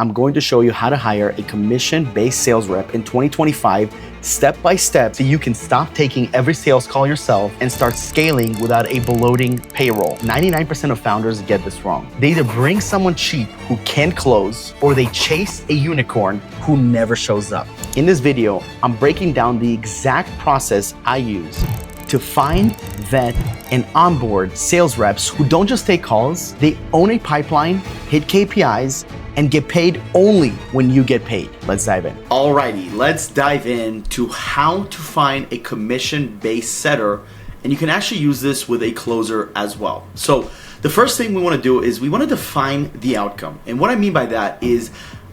I'm going to show you how to hire a commission-based sales rep in 2025, step by step, so you can stop taking every sales call yourself and start scaling without a bloating payroll. 99% of founders get this wrong. They either bring someone cheap who can't close, or they chase a unicorn who never shows up. In this video, I'm breaking down the exact process I use to find, vet, and onboard sales reps who don't just take calls, they own a pipeline, hit KPIs, and get paid only when you get paid. Let's dive in. Alrighty, let's dive into how to find a commission-based setter, and you can actually use this with a closer as well. So the first thing we want to do is we want to define the outcome. And what I mean by that is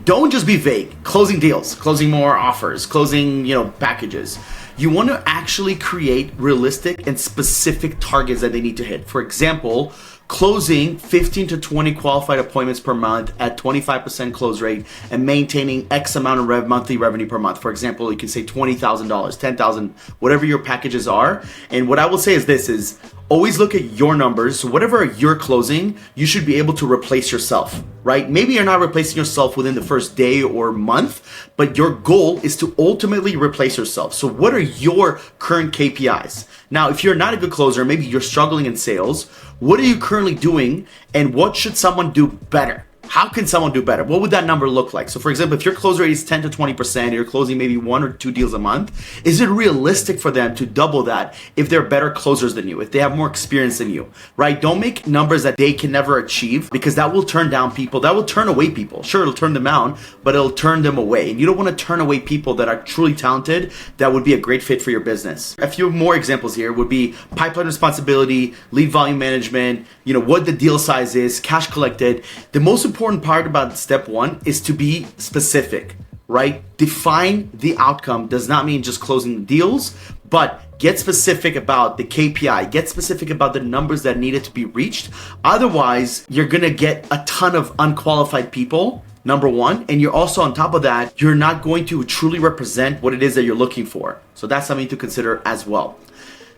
don't just be vague. Closing deals, closing more offers, closing, packages. You want to actually create realistic and specific targets that they need to hit. For example, closing 15 to 20 qualified appointments per month at 25% close rate and maintaining X amount of monthly revenue per month. For example, you can say $20,000, $10,000, whatever your packages are. And what I will say is this is always look at your numbers. So whatever you're closing, you should be able to replace yourself, right? Maybe you're not replacing yourself within the first day or month, but your goal is to ultimately replace yourself. So what are your current KPIs? Now, if you're not a good closer, maybe you're struggling in sales, what are you currently doing and what should someone do better? How can someone do better? What would that number look like? So for example, if your close rate is 10 to 20%, you're closing maybe 1 or 2 deals a month, is it realistic for them to double that if they're better closers than you, if they have more experience than you, right? Don't make numbers that they can never achieve, because that will turn down people, that will turn away people. Sure, it'll turn them down, but it'll turn them away. And you don't want to turn away people that are truly talented, that would be a great fit for your business. A few more examples here would be pipeline responsibility, lead volume management, what the deal size is, cash collected. The most important part about step one is to be specific, right? Define the outcome does not mean just closing deals, but get specific about the KPI, get specific about the numbers that needed to be reached. Otherwise, you're gonna get a ton of unqualified people, number one, and you're also on top of that, you're not going to truly represent what it is that you're looking for. So that's something to consider as well.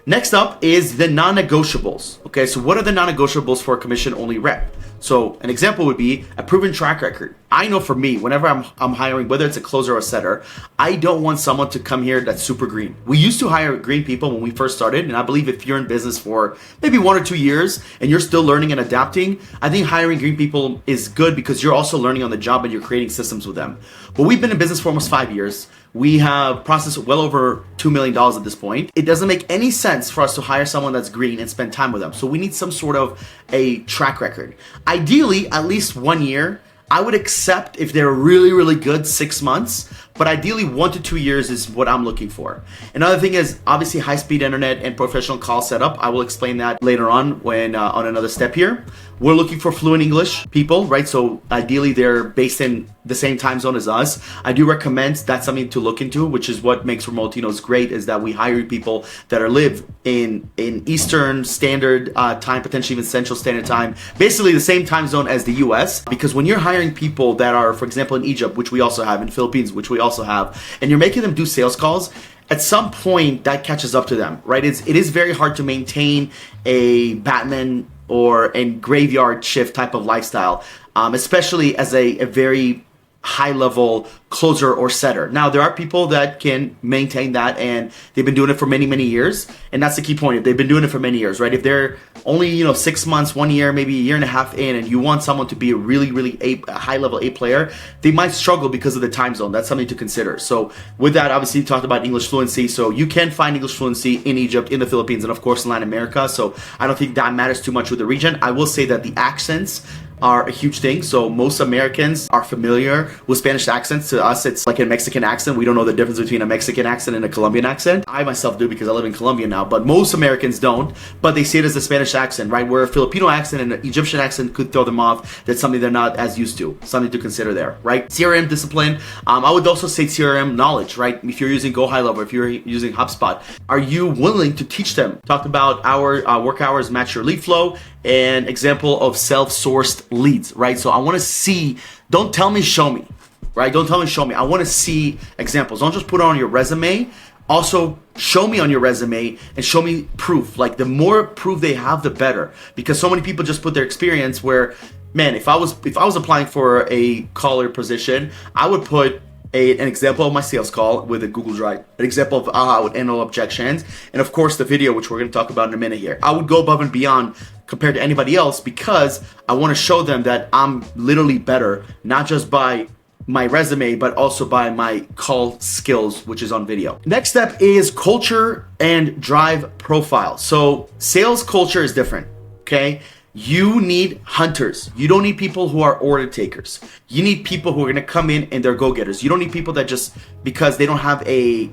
Next up is the non-negotiables. Okay, so what are the non-negotiables for a commission-only rep? So an example would be a proven track record. I know for me, whenever I'm hiring, whether it's a closer or a setter, I don't want someone to come here that's super green. We used to hire green people when we first started, and I believe if you're in business for maybe 1 or 2 years and you're still learning and adapting, I think hiring green people is good because you're also learning on the job and you're creating systems with them. But we've been in business for almost 5 years. We have processed well over $2 million at this point. It doesn't make any sense for us to hire someone that's green and spend time with them. So we need some sort of a track record. Ideally, at least 1 year. I would accept if they're really, really good 6 months, but ideally 1 to 2 years is what I'm looking for. Another thing is obviously high-speed internet and professional call setup. I will explain that later on when on another step here. We're looking for fluent English people, right? So ideally they're based in the same time zone as us. I do recommend that's something to look into, which is what makes RemoteLatinos great, is that we hire people that live in Eastern Standard Time, potentially even Central Standard Time, basically the same time zone as the US. Because when you're hiring people that are, for example, in Egypt, which we also have, in Philippines, which we also have, and you're making them do sales calls, at some point that catches up to them, right? It is very hard to maintain a Batman or a graveyard shift type of lifestyle, especially as a very high level closer or setter. Now, there are people that can maintain that and they've been doing it for many, many years. And that's the key point. If they've been doing it for many years, right? If they're only, 6 months, 1 year, maybe a year and a half in, and you want someone to be a really, really a high level A player, they might struggle because of the time zone. That's something to consider. So with that, obviously you talked about English fluency. So you can find English fluency in Egypt, in the Philippines, and of course in Latin America. So I don't think that matters too much with the region. I will say that the accents are a huge thing. So most Americans are familiar with Spanish accents. To us, it's like a Mexican accent. We don't know the difference between a Mexican accent and a Colombian accent. I myself do because I live in Colombia now, but most Americans don't. But they see it as a Spanish accent, right? Where a Filipino accent and an Egyptian accent could throw them off. That's something they're not as used to. Something to consider there, right? CRM discipline. I would also say CRM knowledge, right? If you're using Go High Level, if you're using HubSpot, are you willing to teach them? Talked about our work hours match your lead flow, and example of self-sourced leads, right? So I want to see, don't tell me, show me, right? Don't tell me, show me. I want to see examples. Don't just put it on your resume. Also, show me on your resume and show me proof. Like the more proof they have, the better. Because so many people just put their experience where man, if I was applying for a caller position, I would put an example of my sales call with a Google Drive, an example of how I would handle objections, and of course the video, which we're going to talk about in a minute here. I would go above and beyond compared to anybody else because I want to show them that I'm literally better, not just by my resume, but also by my call skills, which is on video. Next step is culture and drive profile. So sales culture is different, okay? You need hunters. You don't need people who are order takers. You need people who are going to come in and they're go-getters. You don't need people that just because they don't have a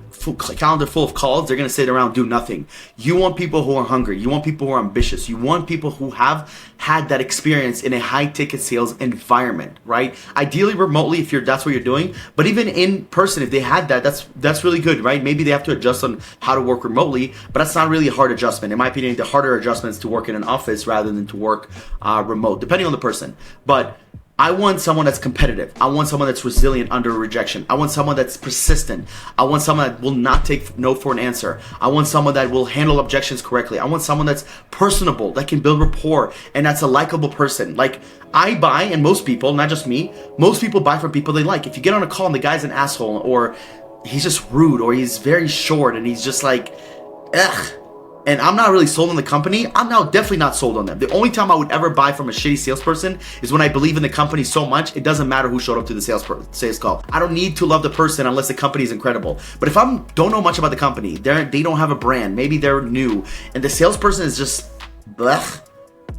calendar full of calls, they're going to sit around and do nothing. You want people who are hungry. You want people who are ambitious. You want people who have had that experience in a high-ticket sales environment, right? Ideally remotely if that's what you're doing, but even in person, if they had that, that's really good, right? Maybe they have to adjust on how to work remotely, but that's not really a hard adjustment. In my opinion, the harder adjustment is to work in an office rather than to work remote, depending on the person. But I want someone that's competitive. I want someone that's resilient under rejection. I want someone that's persistent. I want someone that will not take no for an answer. I want someone that will handle objections correctly. I want someone that's personable, that can build rapport, and that's a likable person. Like I buy, and most people, not just me, most people buy from people they like. If you get on a call and the guy's an asshole, or he's just rude, or he's very short, and he's just like, ugh, and I'm not really sold on the company, I'm now definitely not sold on them. The only time I would ever buy from a shitty salesperson is when I believe in the company so much, it doesn't matter who showed up to the sales call. I don't need to love the person unless the company is incredible. But if I don't know much about the company, they don't have a brand, maybe they're new, and the salesperson is just blech,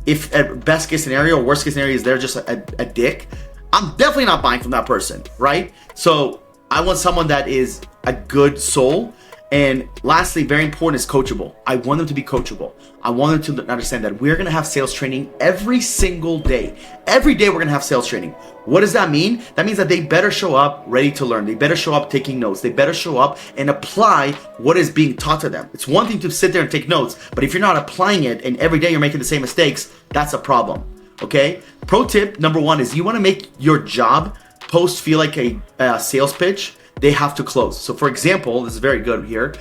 if at best case scenario or worst case scenario is they're just a dick, I'm definitely not buying from that person, right? So I want someone that is a good soul. And lastly, very important, is coachable. I want them to be coachable. I want them to understand that we're gonna have sales training every single day. Every day we're gonna have sales training. What does that mean? That means that they better show up ready to learn. They better show up taking notes. They better show up and apply what is being taught to them. It's one thing to sit there and take notes, but if you're not applying it and every day you're making the same mistakes, that's a problem, okay? Pro tip number one is you wanna make your job post feel like a sales pitch. They have to close. So for example, this is very good here.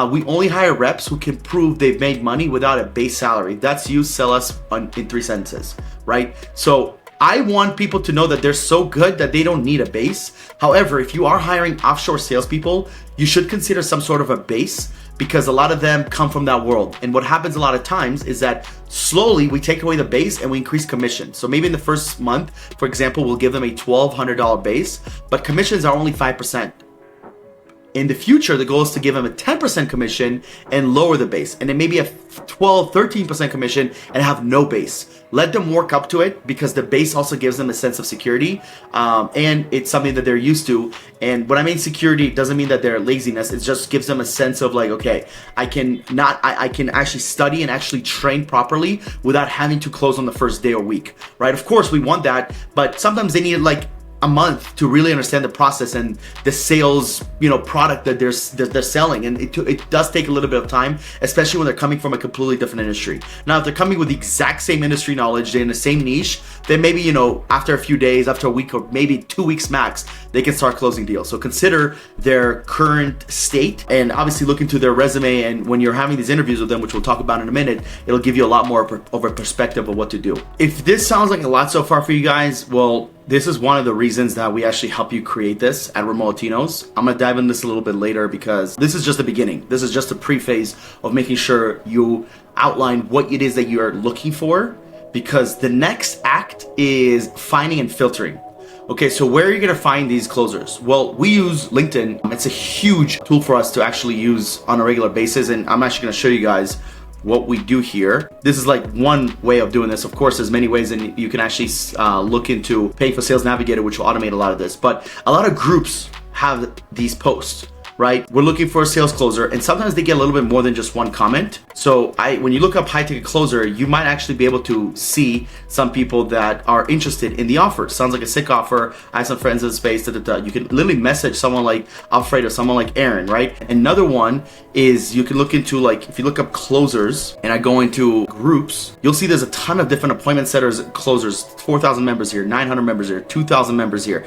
We only hire reps who can prove they've made money without a base salary. That's you, sell us in 3 sentences, right? So I want people to know that they're so good that they don't need a base. However, if you are hiring offshore salespeople, you should consider some sort of a base because a lot of them come from that world. And what happens a lot of times is that slowly we take away the base and we increase commission. So maybe in the first month, for example, we'll give them a $1,200 base, but commissions are only 5%. In the future, the goal is to give them a 10% commission and lower the base. And then maybe a 12, 13% commission and have no base. Let them work up to it because the base also gives them a sense of security. And it's something that they're used to. And when I mean security, it doesn't mean that they're laziness. It just gives them a sense of like, okay, I can actually study and actually train properly without having to close on the first day or week, right? Of course, we want that, but sometimes they need like a month to really understand the process and the sales, product that they're selling, and it does take a little bit of time, especially when they're coming from a completely different industry. Now, if they're coming with the exact same industry knowledge, they're in the same niche, then maybe after a few days, after a week, or maybe 2 weeks max, they can start closing deals. So consider their current state, and obviously look into their resume. And when you're having these interviews with them, which we'll talk about in a minute, it'll give you a lot more of a perspective of what to do. If this sounds like a lot so far for you guys, well, this is one of the reasons that we actually help you create this at RemoteLatinos. I'm gonna dive into this a little bit later because this is just the beginning. This is just a pre-phase of making sure you outline what it is that you're looking for, because the next act is finding and filtering. Okay, so where are you gonna find these closers? Well, we use LinkedIn. It's a huge tool for us to actually use on a regular basis, and I'm actually gonna show you guys what we do here. This is like one way of doing this. Of course, there's many ways, and you can actually look into Pay for Sales Navigator, which will automate a lot of this. But a lot of groups have these posts, right? We're looking for a sales closer, and sometimes they get a little bit more than just one comment. So when you look up high ticket closer, you might actually be able to see some people that are interested in the offer. Sounds like a sick offer. I have some friends in the space. You can literally message someone like Alfredo, someone like Aaron, right? Another one is you can look into, like, if you look up closers and I go into groups, you'll see there's a ton of different appointment setters, closers, 4,000 members here, 900 members here, 2,000 members here.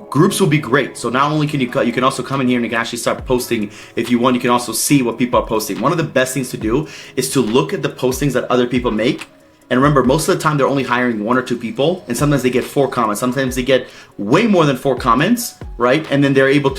Groups will be great. So not only can you can also come in here and you can actually start posting if you want. You can also see what people are posting. One of the best things to do is to look at the postings that other people make And remember, most of the time they're only hiring 1 or 2 people, and sometimes they get 4 comments. Sometimes they get way more than 4 comments, right? And then you're able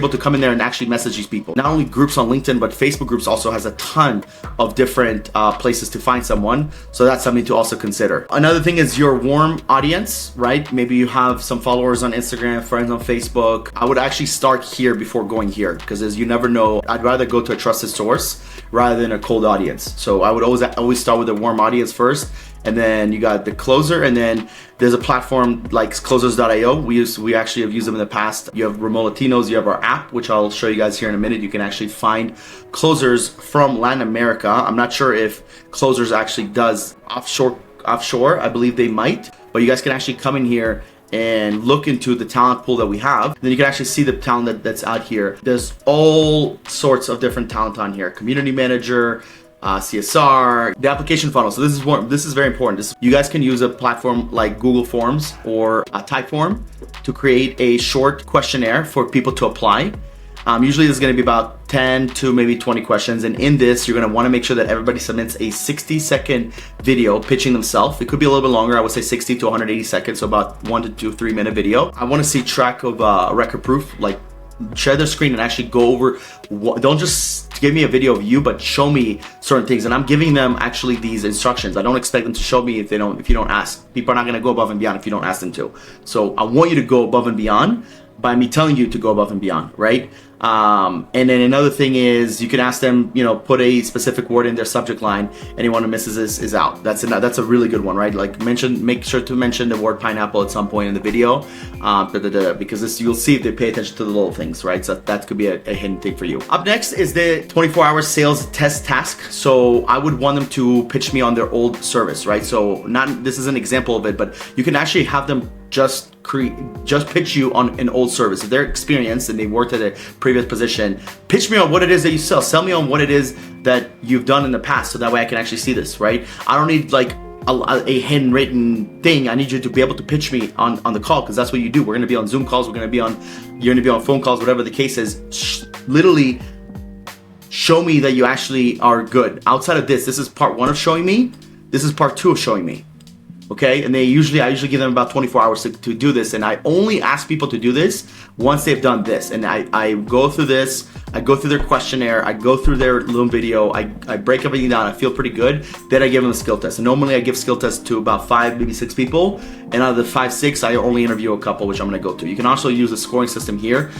to come in there and actually message these people. Not only groups on LinkedIn, but Facebook groups also has a ton of different places to find someone. So that's something to also consider. Another thing is your warm audience, right? Maybe you have some followers on Instagram, friends on Facebook. I would actually start here before going here, because as you never know, I'd rather go to a trusted source rather than a cold audience. So I would always start with a warm audience first, and then you got the closer, and then there's a platform like closers.io. We actually have used them in the past. You have RemoteLatinos, you have our app, which I'll show you guys here in a minute. You can actually find closers from Latin America. I'm not sure if Closers actually does offshore. I believe they might, but you guys can actually come in here and look into the talent pool that we have. Then you can actually see the talent that's out here. There's all sorts of different talent on here. Community manager, CSR, the application funnel. So this is very important. You guys can use a platform like Google Forms or Typeform to create a short questionnaire for people to apply. Usually there's going to be about 10 to maybe 20 questions, and in this you're going to want to make sure that everybody submits a 60-second video pitching themselves. It could be a little bit longer. I would say 60 to 180 seconds, so about 1 to 3 minute video. I want to see track of record proof, like share their screen and actually go over. Don't just give me a video of you, but show me certain things. And I'm giving them actually these instructions. I don't expect them to show me if you don't ask. People are not going to go above and beyond if you don't ask them to. So I want you to go above and beyond by me telling you to go above and beyond, right? And then another thing is you can ask them, put a specific word in their subject line. Anyone who misses this is out. That's a really good one, right? Like make sure to mention the word pineapple at some point in the video, because you'll see if they pay attention to the little things, right? So that could be a hidden thing for you. Up next is the 24-hour sales test task. So I would want them to pitch me on their old service, right? So this is an example of it, but you can actually have them just pitch you on an old service. If they're experienced and they worked at a previous position, pitch me on what it is that you sell. Sell me on what it is that you've done in the past, so that way I can actually see this, right? I don't need like a handwritten thing. I need you to be able to pitch me on the call, because that's what you do. We're going to be on Zoom calls. You're going to be on phone calls, whatever the case is. Literally show me that you actually are good. Outside of this is part 1 of showing me. This is part 2 of showing me. Okay, and I usually give them about 24 hours to do this, and I only ask people to do this once they've done this. And I go through this, I go through their questionnaire, I go through their little video, I break everything down, I feel pretty good, then I give them a skill test. And normally I give skill tests to about 5, maybe 6 people, and out of the 5, 6, I only interview a couple, which I'm gonna go to. You can also use a scoring system here,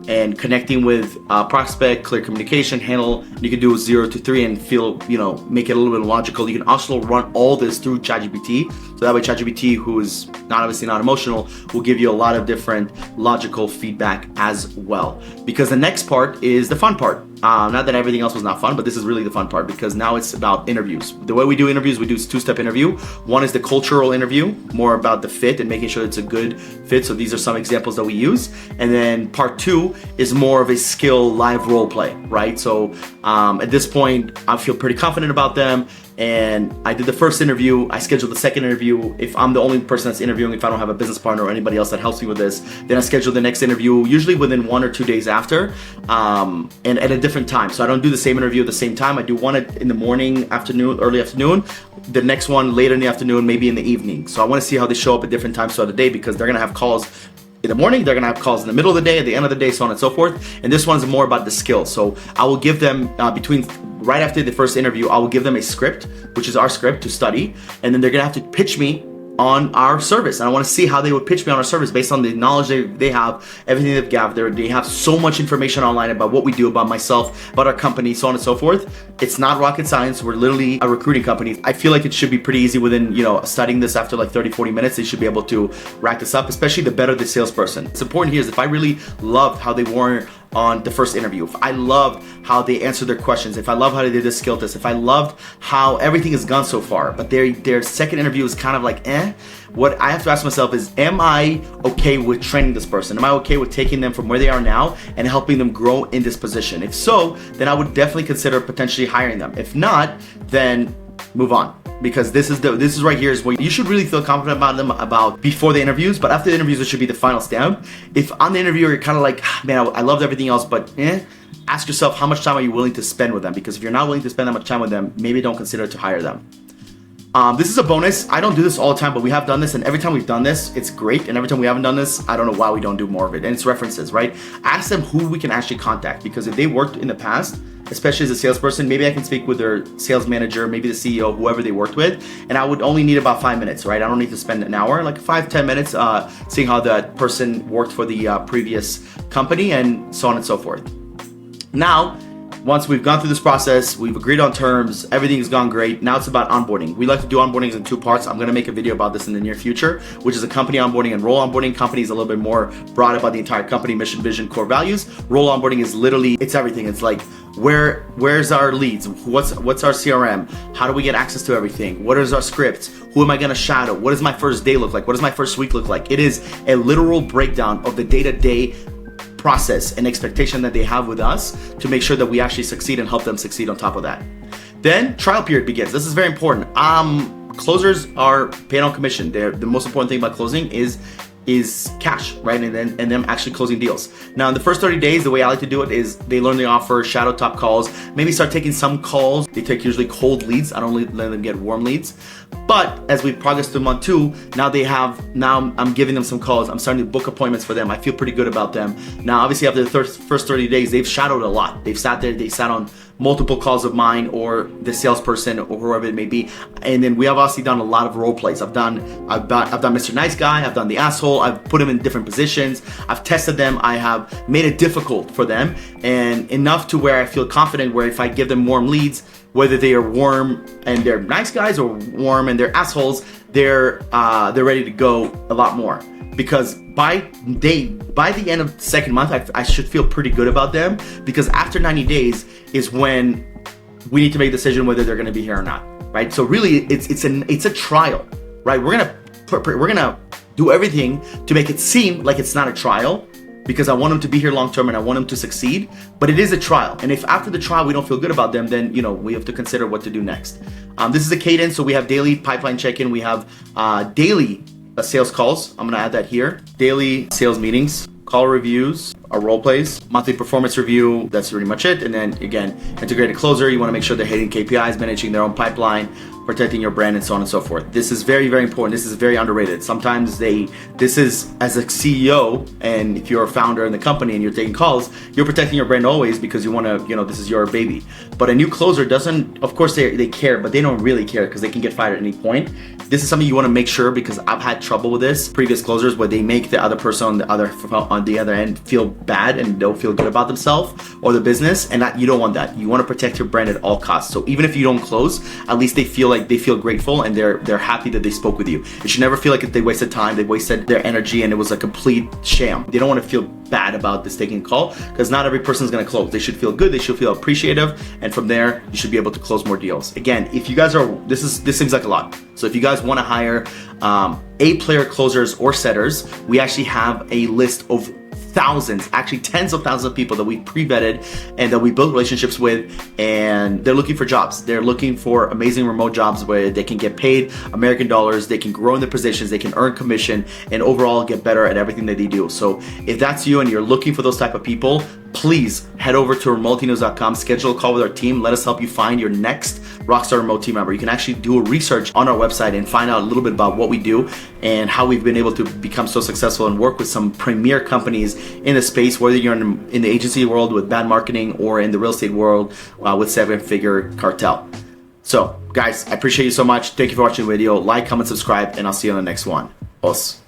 and connecting with prospect, clear communication, handle. You can do 0 to 3 and make it a little bit logical. You can also run all this through ChatGPT. So that way ChatGPT, who is obviously not emotional, will give you a lot of different logical feedback as well. Because the next part is the fun part. Not that everything else was not fun, but this is really the fun part, because now it's about interviews. The way we do interviews, we do 2-step interview. One is the cultural interview, more about the fit and making sure it's a good fit. So these are some examples that we use. And then part 2 is more of a skill live role play, right? So at this point, I feel pretty confident about them. And I did the first interview, I scheduled the second interview. If I'm the only person that's interviewing, if I don't have a business partner or anybody else that helps me with this, then I schedule the next interview, usually within 1 or 2 days after, and at a different time. So I don't do the same interview at the same time. I do one in the morning, afternoon, early afternoon, the next one later in the afternoon, maybe in the evening. So I want to see how they show up at different times throughout the day, because they're going to have calls in the morning, they're gonna have calls in the middle of the day, at the end of the day, so on and so forth. And this one's more about the skills. So I will give them right after the first interview, I will give them a script, which is our script to study, and then they're gonna have to pitch me on our service. And I want to see how they would pitch me on our service based on the knowledge they have, everything they've gathered. They have so much information online about what we do, about myself, about our company, so on and so forth. It's not rocket science. We're literally a recruiting company. I feel like it should be pretty easy within, studying this after like 30, 40 minutes, they should be able to rack this up, especially the better the salesperson. It's important here is if I really loved how they were on the first interview, if I loved how they answered their questions, if I love how they did the skill test, if I loved how everything has gone so far, but their second interview is kind of like what I have to ask myself is, am I okay with training this person? Am I okay with taking them from where they are now and helping them grow in this position? If so, then I would definitely consider potentially hiring them. If not, then move on. Because this is right here is where you should really feel confident about them about before the interviews, but after the interviews it should be the final stamp. If on the interview you're kind of like, man, I loved everything else, but ask yourself, how much time are you willing to spend with them? Because if you're not willing to spend that much time with them, maybe don't consider to hire them. This is a bonus. I don't do this all the time, but we have done this, and every time we've done this, it's great. And every time we haven't done this, I don't know why we don't do more of it. And it's references, right? Ask them who we can actually contact, because if they worked in the past, especially as a salesperson, maybe I can speak with their sales manager, maybe the CEO, whoever they worked with, and I would only need about 5 minutes, right? I don't need to spend an hour, like 5-10 minutes, seeing how that person worked for the previous company and so on and so forth. Now, once we've gone through this process, we've agreed on terms, everything's gone great. Now it's about onboarding. We like to do onboardings in 2 parts. I'm gonna make a video about this in the near future, which is a company onboarding and role onboarding. Company is a little bit more broad about the entire company, mission, vision, core values. Role onboarding is literally, it's everything. It's like, where's our leads? What's our CRM? How do we get access to everything? What is our script? Who am I gonna shadow? What does my first day look like? What does my first week look like? It is a literal breakdown of the day-to-day process and expectation that they have with us to make sure that we actually succeed and help them succeed on top of that. Then trial period begins. This is very important. Closers are paid on commission. The most important thing about closing is cash, right? And them actually closing deals. Now, in the first 30 days, the way I like to do it is they learn the offer, shadow top calls, maybe start taking some calls. They take usually cold leads. I don't let them get warm leads. But as we progress through month 2, now I'm giving them some calls. I'm starting to book appointments for them. I feel pretty good about them. Now, obviously after the first 30 days, they've shadowed a lot. They've sat there, they sat on multiple calls of mine or the salesperson or whoever it may be. And then we have obviously done a lot of role plays. I've done Mr. Nice Guy, I've done the asshole, I've put them in different positions, I've tested them, I have made it difficult for them, and enough to where I feel confident where if I give them warm leads, whether they are warm and they're nice guys or warm and they're assholes, they're ready to go a lot more. Because by the end of the second month, I should feel pretty good about them, because after 90 days is when we need to make a decision whether they're going to be here or not, right? So really, it's a trial, right? We're gonna do everything to make it seem like it's not a trial, because I want them to be here long term and I want them to succeed. But it is a trial, and if after the trial we don't feel good about them, then we have to consider what to do next. This is a cadence, so we have daily pipeline check-in, we have daily sales calls. I'm gonna add that here. Daily sales meetings, call reviews, our role plays, monthly performance review. That's pretty much it. And then again, integrated closer. You want to make sure they're hitting KPIs, managing their own pipeline, protecting your brand, and so on and so forth. This is very, very important. This is very underrated. Sometimes this is as a CEO, and if you're a founder in the company and you're taking calls, you're protecting your brand always because you want to, this is your baby. But a new closer doesn't, of course they care, but they don't really care because they can get fired at any point. This is something you want to make sure, because I've had trouble with this. Previous closers where they make the other person on the other end feel bad and don't feel good about themselves or the business, and you don't want that. You want to protect your brand at all costs. So even if you don't close, at least they feel grateful and they're happy that they spoke with you. It should never feel like they wasted time, they wasted their energy, and it was a complete sham. They don't want to feel bad about this taking a call, because not every person is going to close. They should feel good, they should feel appreciative, and from there you should be able to close more deals. Again, if you guys this seems like a lot. So if you guys want to hire A-player closers or setters, we actually have a list of thousands, actually tens of thousands of people that we pre-vetted and that we built relationships with, and they're looking for jobs. They're looking for amazing remote jobs where they can get paid American dollars, they can grow in their positions, they can earn commission, and overall get better at everything that they do. So if that's you and you're looking for those type of people, please head over to RemoteLatinos.com, schedule a call with our team. Let us help you find your next Rockstar Remote team member. You can actually do a research on our website and find out a little bit about what we do and how we've been able to become so successful and work with some premier companies in the space, whether you're in the agency world with bad marketing or in the real estate world with 7-figure cartel. So guys, I appreciate you so much. Thank you for watching the video. Like, comment, subscribe, and I'll see you on the next one. Os.